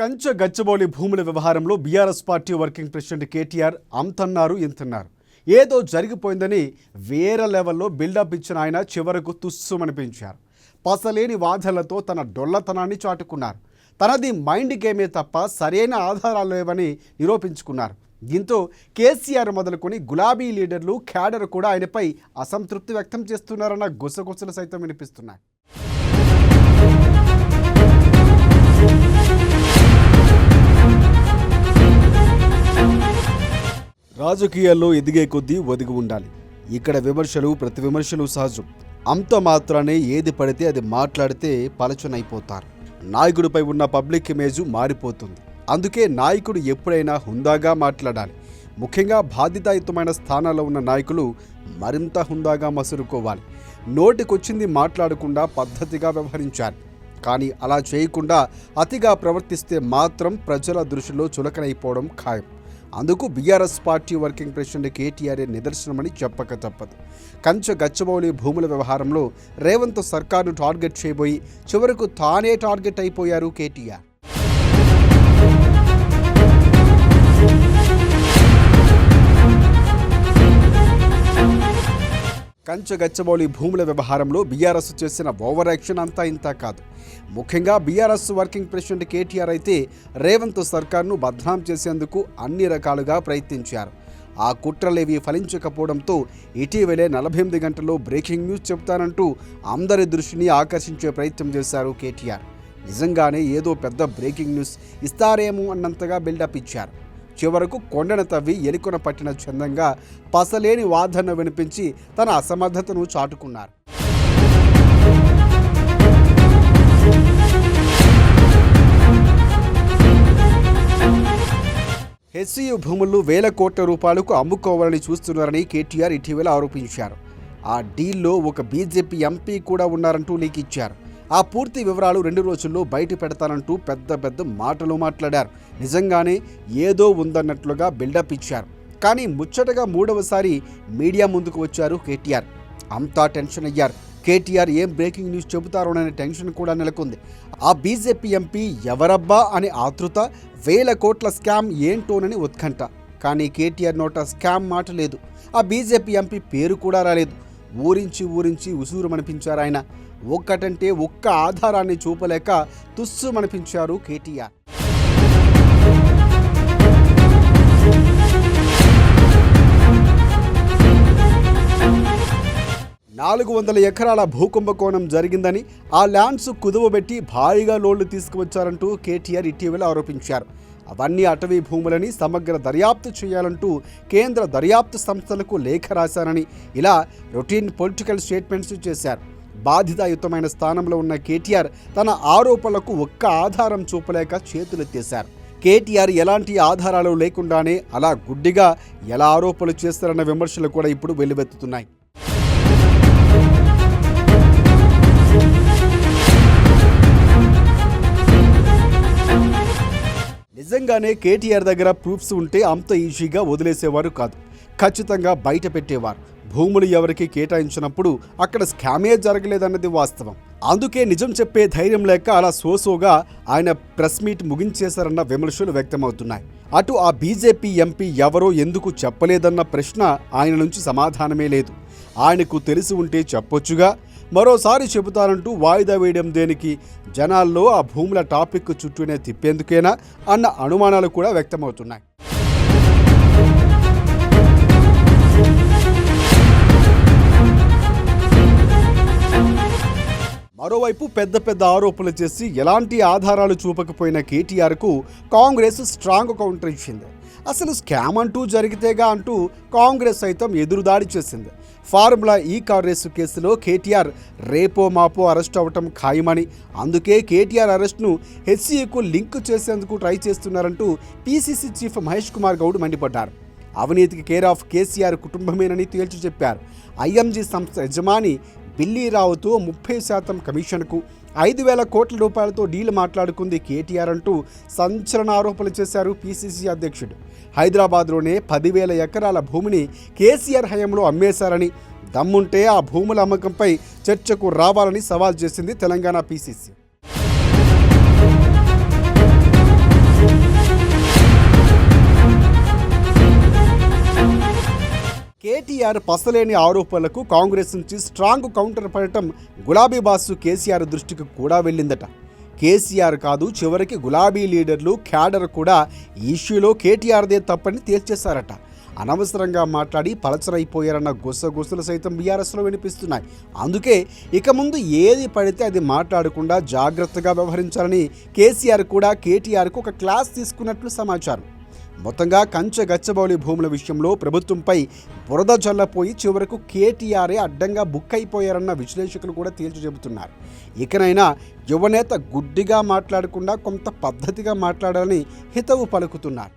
కంచ గచ్చబౌలి భూముల వ్యవహారంలో BRS party working president KTR అంతన్నారు ఇంతన్నారు. ఏదో జరిగిపోయిందని వేరే లెవెల్లో బిల్డప్ ఇచ్చిన ఆయన చివరకు తుస్సుమనిపించారు. పసలేని వాదనలతో తన డొల్లతనాన్ని చాటుకున్నారు. తనది మైండ్ గేమే తప్ప సరైన ఆధారాలు లేవని నిరూపించుకున్నారు. దీంతో కేసీఆర్ మొదలుకొని గులాబీ లీడర్లు క్యాడర్ కూడా ఆయనపై అసంతృప్తి వ్యక్తం చేస్తున్నారన్న గుసగుసలు సైతం వినిపిస్తున్నాయి. రాజకీయాల్లో ఎదిగే కొద్దీ ఒదిగి ఉండాలి. ఇక్కడ విమర్శలు ప్రతి విమర్శలు సహజం. అంత మాత్రానే ఏది పడితే అది మాట్లాడితే పలచనైపోతారు. నాయకుడిపై ఉన్న పబ్లిక్ ఇమేజ్ మారిపోతుంది. అందుకే నాయకుడు ఎప్పుడైనా హుందాగా మాట్లాడాలి. ముఖ్యంగా బాధ్యతాయుతమైన స్థానాల్లో ఉన్న నాయకులు మరింత హుందాగా మసురుకోవాలి. నోటికొచ్చింది మాట్లాడకుండా పద్ధతిగా వ్యవహరించాలి. కానీ అలా చేయకుండా అతిగా ప్రవర్తిస్తే మాత్రం ప్రజల దృష్టిలో చులకనైపోవడం ఖాయం. అందుకు BRS party working president KTR నిదర్శనమని చెప్పక తప్పదు. కంచ గచ్చబౌలి భూముల వ్యవహారంలో రేవంత్ సర్కార్ను టార్గెట్ చేయబోయి చివరకు తానే టార్గెట్ అయిపోయారు కేటీఆర్. కంచ గచ్చబౌలి భూముల వ్యవహారంలో బీఆర్ఎస్ చేసిన ఓవర్ యాక్షన్ అంతా ఇంత కాదు. ముఖ్యంగా బీఆర్ఎస్ వర్కింగ్ ప్రెసిడెంట్ కేటీఆర్ అయితే రేవంత్ సర్కార్ను బద్నాం చేసేందుకు అన్ని రకాలుగా ప్రయత్నించారు. ఆ కుట్రలేవి ఫలించకపోవడంతో ఇటీవలే 48 గంటల్లో బ్రేకింగ్ న్యూస్ చెబుతానంటూ అందరి దృష్టిని ఆకర్షించే ప్రయత్నం చేశారు కేటీఆర్. నిజంగానే ఏదో పెద్ద బ్రేకింగ్ న్యూస్ ఇస్తారేమో అన్నంతగా బిల్డప్ ఇచ్చారు. చివరకు కొండను తవ్వి ఎలుకన పట్టిన చందంగా పసలేని వాదన వినిపించి తన అసమర్థతను చాటుకున్నారు. హెచ్సియు భూములు వేల కోట్ల రూపాయలకు అమ్ముకోవాలని చూస్తున్నారని కేటీఆర్ ఇటీవల ఆరోపించారు. ఆ డీల్లో ఒక బీజేపీ ఎంపీ కూడా ఉన్నారంటూ లీక్ ఇచ్చారు. ఆ పూర్తి వివరాలు 2 రోజుల్లో బయట పెడతానంటూ పెద్ద మాటలు మాట్లాడారు. నిజంగానే ఏదో ఉందన్నట్లుగా బిల్డప్ ఇచ్చారు. కానీ ముచ్చటగా 3వసారి మీడియా ముందుకు వచ్చారు కేటీఆర్. అంతా టెన్షన్ అయ్యారు. కేటీఆర్ ఏం బ్రేకింగ్ న్యూస్ చెబుతారోననే టెన్షన్ కూడా నెలకొంది. ఆ బీజేపీ ఎంపీ ఎవరబ్బా అనే ఆతృత, వేల కోట్ల స్కామ్ ఏంటోనని ఉత్కంఠ. కానీ కేటీఆర్ నోట స్కామ్ మాట లేదు. ఆ బీజేపీ ఎంపీ పేరు కూడా రాలేదు. ఊరించి ఉసూరుమనిపించారు ఆయన. ఒక్కటంటే ఒక్క ఆధారాన్ని చూపలేక తుస్సుమనిపించారు కేటీఆర్. $400 ఎకరాల భూకుంభకోణం జరిగిందని, ఆ ల్యాండ్స్ కుదువబెట్టి భారీగా లోన్లు తీసుకువచ్చారంటూ కేటీఆర్ ఇటీవల ఆరోపించారు. అవన్నీ అటవీ భూములని సమగ్ర దర్యాప్తు చేయాలంటూ కేంద్ర దర్యాప్తు సంస్థలకు లేఖ రాశారని, ఇలా రొటీన్ పొలిటికల్ స్టేట్మెంట్స్ చేశారు. బాధితాయుతమైన స్థానంలో ఉన్న కేటీఆర్ తన ఆరోపణలకు ఒక్క ఆధారం చూపలేక చేతులెత్తేశారు. కేటీఆర్ ఎలాంటి ఆధారాలు లేకుండానే అలా గుడ్డిగా ఎలా ఆరోపణలు చేస్తారన్న విమర్శలు కూడా ఇప్పుడు వెల్లువెత్తుతున్నాయి. నిజంగానే కేటీఆర్ దగ్గర ప్రూఫ్స్ ఉంటే అంత ఈజీగా వదిలేసేవారు కాదు. ఖచ్చితంగా బయట పెట్టేవారు. భూములు ఎవరికి కేటాయించినప్పుడు అక్కడ స్కామే జరగలేదన్నది వాస్తవం. అందుకే నిజం చెప్పే ధైర్యం లేక అలా సోసోగా ఆయన ప్రెస్ మీట్ ముగించేశారన్న విమర్శలు వ్యక్తమవుతున్నాయి. అటు ఆ బీజేపీ ఎంపీ ఎవరో ఎందుకు చెప్పలేదన్న ప్రశ్న ఆయన నుంచి సమాధానమే లేదు. ఆయనకు తెలిసి ఉంటే చెప్పొచ్చుగా, మరోసారి చెబుతానంటూ వాయిదా వేయడం దేనికి? జనాల్లో ఆ భూముల టాపిక్ చుట్టూనే తిప్పేందుకేనా అన్న అనుమానాలు కూడా వ్యక్తమవుతున్నాయి. మరోవైపు పెద్ద ఆరోపణలు చేసి ఎలాంటి ఆధారాలు చూపకపోయిన కేటీఆర్కు కాంగ్రెస్ స్ట్రాంగ్ కౌంటర్ ఇచ్చింది. అసలు స్కామ్ అంటూ జరిగితేగా అంటూ కాంగ్రెస్ సైతం ఎదురుదాడి చేసింది. ఫార్ములా ఈ కార్ రేసు కేసులో కేటీఆర్ రేపో మాపో అరెస్ట్ అవ్వటం ఖాయమని, అందుకే కేటీఆర్ అరెస్ట్ను హెచ్సియుకు లింక్ చేసేందుకు ట్రై చేస్తున్నారంటూ పీసీసీ చీఫ్ మహేష్ కుమార్ గౌడ్ మండిపడ్డారు. అవినీతికి కేర్ ఆఫ్ కేసీఆర్ కుటుంబమేనని తేల్చి చెప్పారు. ఐఎంజీ సంస్థ యజమాని బిల్లీ రావుతో 30% కమిషన్కు 5,000 కోట్ల రూపాయలతో డీల్ మాట్లాడుకుంది కేటీఆర్ అంటూ సంచలన ఆరోపణలు చేశారు పీసీసీ అధ్యక్షుడు. హైదరాబాద్లోనే 10,000 ఎకరాల భూమిని కేసీఆర్ హయాంలో అమ్మేశారని, దమ్ముంటే ఆ భూముల అమ్మకంపై చర్చకు రావాలని సవాల్ చేసింది తెలంగాణ పీసీసీ. కేటీఆర్ పసలేని ఆరోపణలకు కాంగ్రెస్ నుంచి స్ట్రాంగ్ కౌంటర్ పడటం గులాబీ బాసు కేసీఆర్ దృష్టికి కూడా వెళ్ళిందట. కేసీఆర్ కాదు, చివరికి గులాబీ లీడర్లు క్యాడర్ కూడా ఈ ఇష్యూలో కేటీఆర్దే తప్పని తేల్చేశారట. అనవసరంగా మాట్లాడి పలచరైపోయారన్న గుసగుసలు సైతం బీఆర్ఎస్లో వినిపిస్తున్నాయి. అందుకే ఇక ముందు ఏది పడితే అది మాట్లాడకుండా జాగ్రత్తగా వ్యవహరించాలని కేసీఆర్ కూడా కేటీఆర్కు ఒక క్లాస్ తీసుకున్నట్లు సమాచారం. మొత్తంగా కంచె గచ్చబౌలి భూముల విషయంలో ప్రభుత్వంపై బురద జల్లపోయి చివరకు కేటీఆరే అడ్డంగా బుక్ అయిపోయారన్న విశ్లేషకులు కూడా తేల్చి చెబుతున్నారు. ఇకనైనా యువనేత గుడ్డిగా మాట్లాడకుండా కొంత పద్ధతిగా మాట్లాడాలని హితవు పలుకుతున్నారు.